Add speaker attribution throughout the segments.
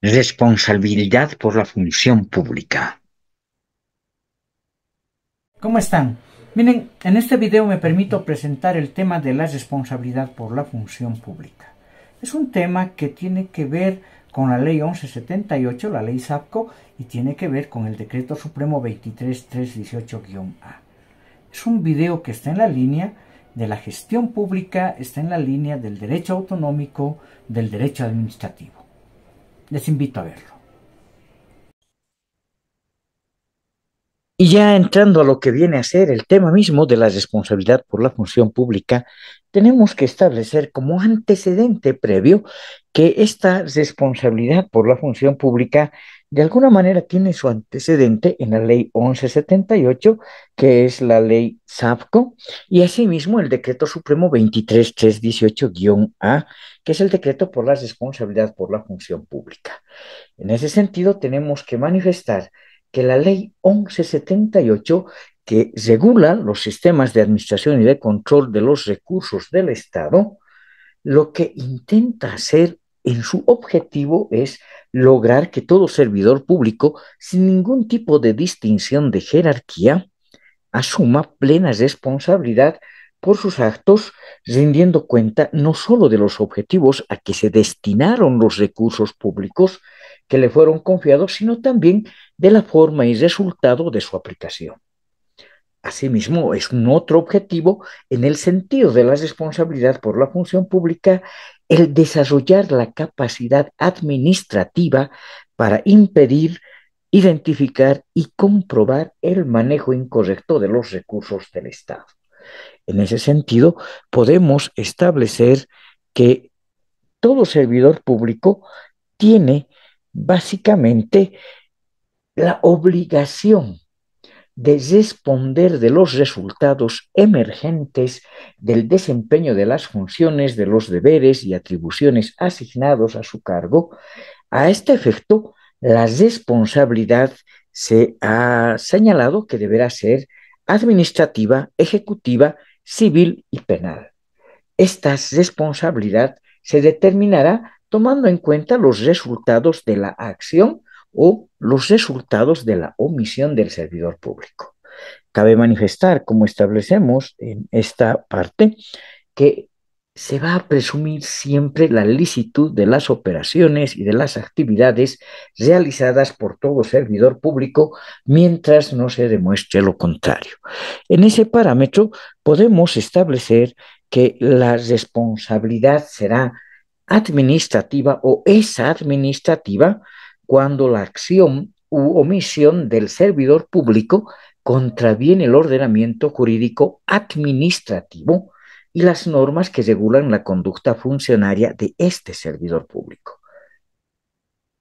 Speaker 1: Responsabilidad por la función pública.
Speaker 2: ¿Cómo están? Miren, en este video me permito presentar el tema de la responsabilidad por la función pública. Es un tema que tiene que ver con la ley 1178, la ley SAPCO, y tiene que ver con el decreto supremo 23318-A. Es un video que está en la línea de la gestión pública, está en la línea del derecho autonómico, del derecho administrativo. Les invito a verlo.
Speaker 1: Y ya entrando a lo que viene a ser el tema mismo de la responsabilidad por la función pública, tenemos que establecer como antecedente previo que esta responsabilidad por la función pública de alguna manera tiene su antecedente en la ley 1178, que es la ley SAPCO, y asimismo el decreto supremo 23318-A, que es el decreto por la responsabilidad por la función pública. En ese sentido, tenemos que manifestar que la ley 1178, que regula los sistemas de administración y de control de los recursos del Estado, lo que intenta hacer en su objetivo es lograr que todo servidor público, sin ningún tipo de distinción de jerarquía, asuma plena responsabilidad por sus actos, rindiendo cuenta no solo de los objetivos a que se destinaron los recursos públicos que le fueron confiados, sino también de la forma y resultado de su aplicación. Asimismo, es un otro objetivo en el sentido de la responsabilidad por la función pública el desarrollar la capacidad administrativa para impedir, identificar y comprobar el manejo incorrecto de los recursos del Estado. En ese sentido, podemos establecer que todo servidor público tiene básicamente la obligación de responder de los resultados emergentes del desempeño de las funciones, de los deberes y atribuciones asignados a su cargo. A este efecto, la responsabilidad se ha señalado que deberá ser administrativa, ejecutiva, civil y penal. Esta responsabilidad se determinará tomando en cuenta los resultados de la acción o los resultados de la omisión del servidor público. Cabe manifestar, como establecemos en esta parte, que se va a presumir siempre la licitud de las operaciones y de las actividades realizadas por todo servidor público mientras no se demuestre lo contrario. En ese parámetro podemos establecer que la responsabilidad será administrativa o es administrativa cuando la acción u omisión del servidor público contraviene el ordenamiento jurídico administrativo y las normas que regulan la conducta funcionaria de este servidor público.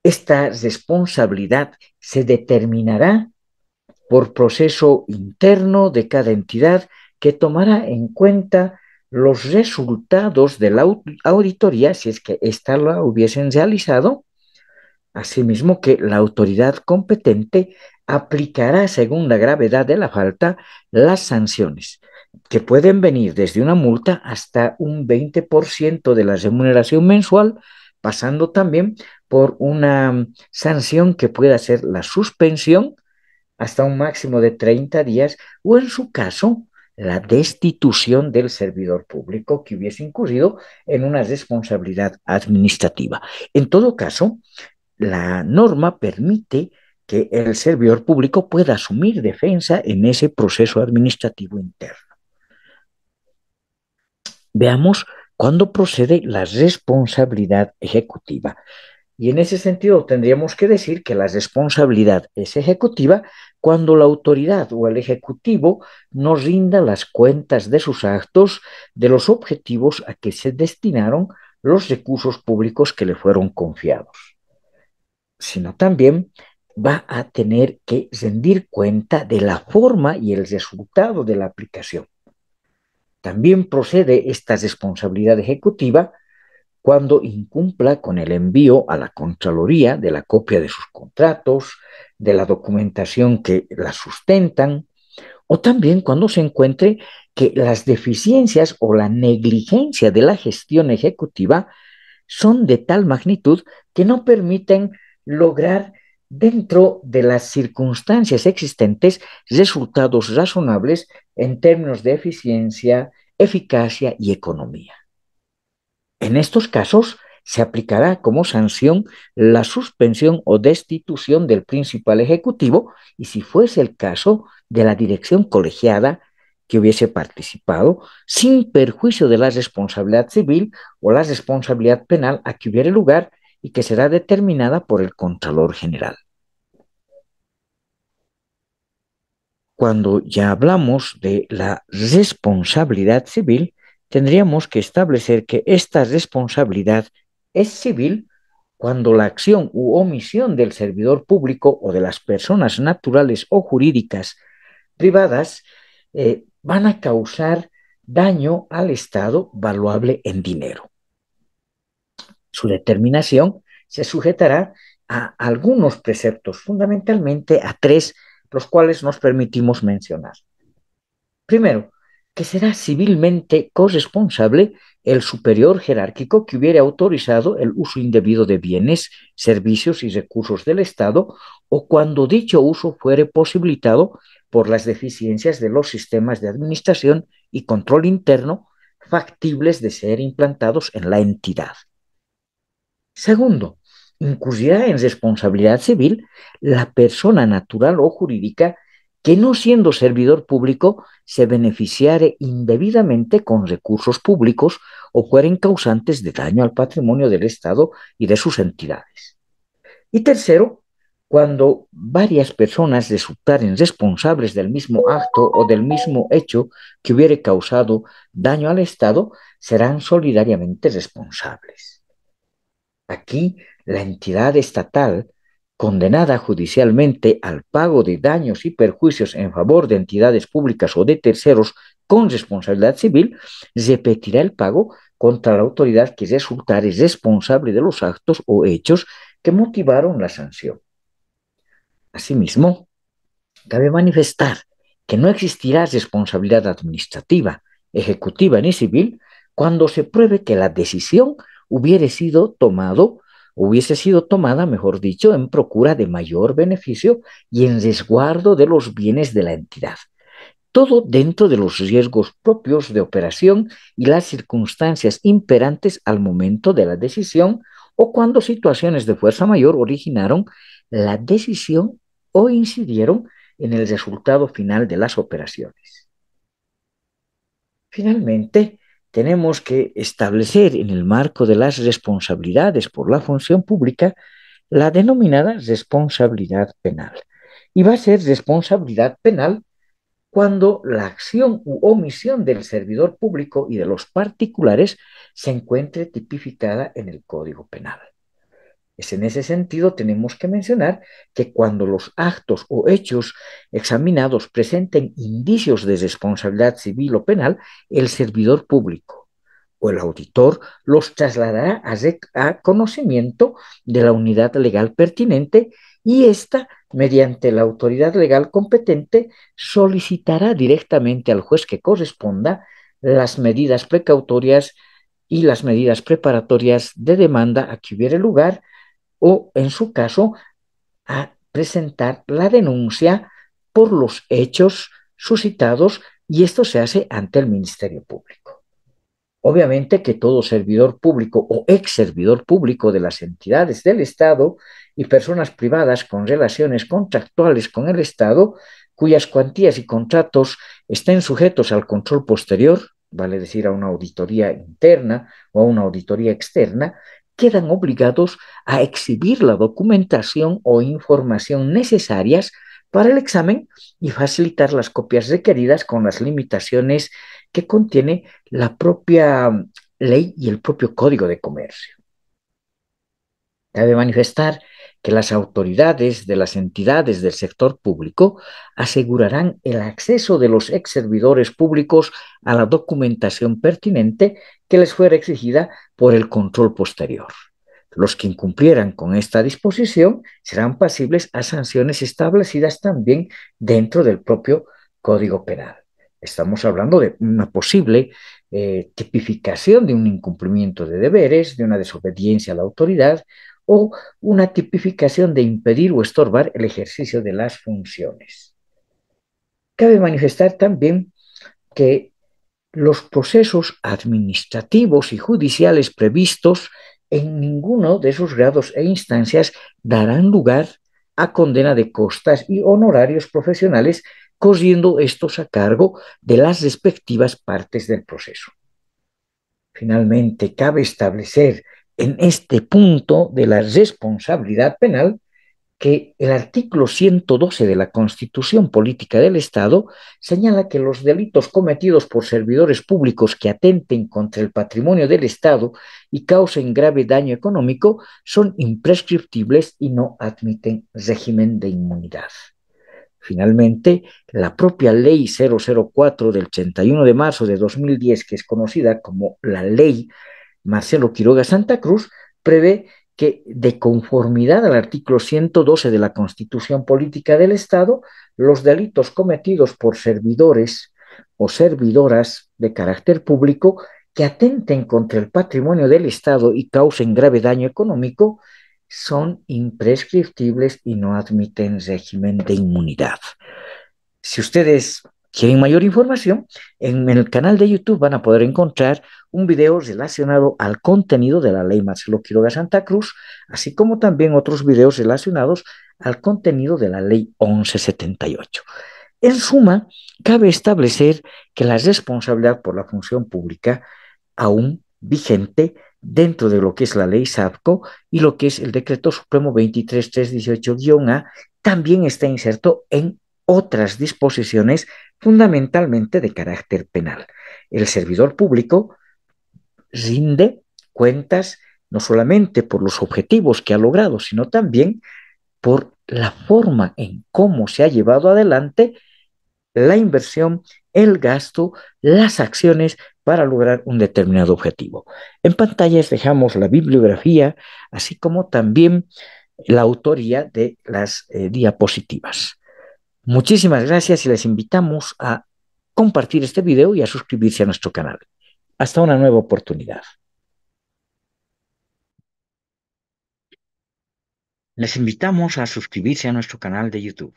Speaker 1: Esta responsabilidad se determinará por proceso interno de cada entidad que tomará en cuenta los resultados de la auditoría, si es que ésta la hubiesen realizado, asimismo que la autoridad competente aplicará según la gravedad de la falta las sanciones, que pueden venir desde una multa hasta un 20% de la remuneración mensual, pasando también por una sanción que pueda ser la suspensión hasta un máximo de 30 días o en su caso la destitución del servidor público que hubiese incurrido en una responsabilidad administrativa. En todo caso, la norma permite que el servidor público pueda asumir defensa en ese proceso administrativo interno. Veamos cuándo procede la responsabilidad ejecutiva. Y en ese sentido tendríamos que decir que la responsabilidad es ejecutiva cuando la autoridad o el ejecutivo no rinda las cuentas de sus actos, de los objetivos a que se destinaron los recursos públicos que le fueron confiados, sino también va a tener que rendir cuenta de la forma y el resultado de la aplicación. También procede esta responsabilidad ejecutiva cuando incumpla con el envío a la Contraloría de la copia de sus contratos, de la documentación que la sustentan, o también cuando se encuentre que las deficiencias o la negligencia de la gestión ejecutiva son de tal magnitud que no permiten lograr dentro de las circunstancias existentes resultados razonables en términos de eficiencia, eficacia y economía. En estos casos, se aplicará como sanción la suspensión o destitución del principal ejecutivo y, si fuese el caso, de la dirección colegiada que hubiese participado, sin perjuicio de la responsabilidad civil o la responsabilidad penal a que hubiere lugar y que será determinada por el Contralor General. Cuando ya hablamos de la responsabilidad civil, tendríamos que establecer que esta responsabilidad es civil cuando la acción u omisión del servidor público o de las personas naturales o jurídicas privadas van a causar daño al Estado valuable en dinero. Su determinación se sujetará a algunos preceptos, fundamentalmente a tres, los cuales nos permitimos mencionar. Primero, que será civilmente corresponsable el superior jerárquico que hubiere autorizado el uso indebido de bienes, servicios y recursos del Estado, o cuando dicho uso fuere posibilitado por las deficiencias de los sistemas de administración y control interno factibles de ser implantados en la entidad. Segundo, incurrirá en responsabilidad civil la persona natural o jurídica que, no siendo servidor público, se beneficiare indebidamente con recursos públicos o fueren causantes de daño al patrimonio del Estado y de sus entidades. Y tercero, cuando varias personas resultaren responsables del mismo acto o del mismo hecho que hubiere causado daño al Estado, serán solidariamente responsables. Aquí, la entidad estatal, condenada judicialmente al pago de daños y perjuicios en favor de entidades públicas o de terceros con responsabilidad civil, repetirá el pago contra la autoridad que resultare responsable de los actos o hechos que motivaron la sanción. Asimismo, cabe manifestar que no existirá responsabilidad administrativa, ejecutiva ni civil cuando se pruebe que la decisión hubiese sido tomada, mejor dicho, en procura de mayor beneficio y en resguardo de los bienes de la entidad. Todo dentro de los riesgos propios de operación y las circunstancias imperantes al momento de la decisión, o cuando situaciones de fuerza mayor originaron la decisión o incidieron en el resultado final de las operaciones. Finalmente, tenemos que establecer en el marco de las responsabilidades por la función pública la denominada responsabilidad penal. Y va a ser responsabilidad penal cuando la acción u omisión del servidor público y de los particulares se encuentre tipificada en el Código Penal. Es en ese sentido tenemos que mencionar que cuando los actos o hechos examinados presenten indicios de responsabilidad civil o penal, el servidor público o el auditor los trasladará a conocimiento de la unidad legal pertinente, y ésta, mediante la autoridad legal competente, solicitará directamente al juez que corresponda las medidas precautorias y las medidas preparatorias de demanda a que hubiere lugar, o, en su caso, a presentar la denuncia por los hechos suscitados, y esto se hace ante el Ministerio Público. Obviamente que todo servidor público o ex servidor público de las entidades del Estado y personas privadas con relaciones contractuales con el Estado, cuyas cuantías y contratos estén sujetos al control posterior, vale decir a una auditoría interna o a una auditoría externa, quedan obligados a exhibir la documentación o información necesarias para el examen y facilitar las copias requeridas con las limitaciones que contiene la propia ley y el propio Código de Comercio. Cabe manifestar que las autoridades de las entidades del sector público asegurarán el acceso de los ex servidores públicos a la documentación pertinente que les fuera exigida por el control posterior. Los que incumplieran con esta disposición serán pasibles a sanciones establecidas también dentro del propio Código Penal. Estamos hablando de una posible tipificación de un incumplimiento de deberes, de una desobediencia a la autoridad o una tipificación de impedir o estorbar el ejercicio de las funciones. Cabe manifestar también que los procesos administrativos y judiciales previstos en ninguno de esos grados e instancias darán lugar a condena de costas y honorarios profesionales, corriendo estos a cargo de las respectivas partes del proceso. Finalmente, cabe establecer en este punto de la responsabilidad penal que el artículo 112 de la Constitución Política del Estado señala que los delitos cometidos por servidores públicos que atenten contra el patrimonio del Estado y causen grave daño económico son imprescriptibles y no admiten régimen de inmunidad. Finalmente, la propia Ley 004 del 31 de marzo de 2010, que es conocida como la Ley Marcelo Quiroga Santa Cruz, prevé que, de conformidad al artículo 112 de la Constitución Política del Estado, los delitos cometidos por servidores o servidoras de carácter público que atenten contra el patrimonio del Estado y causen grave daño económico son imprescriptibles y no admiten régimen de inmunidad. Si ustedes quieren mayor información, en el canal de YouTube van a poder encontrar un video relacionado al contenido de la ley Marcelo Quiroga Santa Cruz, así como también otros videos relacionados al contenido de la ley 1178. En suma, cabe establecer que la responsabilidad por la función pública aún vigente dentro de lo que es la ley SAPCO y lo que es el decreto supremo 23318-A, también está inserto en otras disposiciones fundamentalmente de carácter penal. El servidor público rinde cuentas no solamente por los objetivos que ha logrado, sino también por la forma en cómo se ha llevado adelante la inversión, el gasto, las acciones para lograr un determinado objetivo. En pantallas dejamos la bibliografía, así como también la autoría de las diapositivas. Muchísimas gracias y les invitamos a compartir este video y a suscribirse a nuestro canal. Hasta una nueva oportunidad. Les invitamos a suscribirse a nuestro canal de YouTube.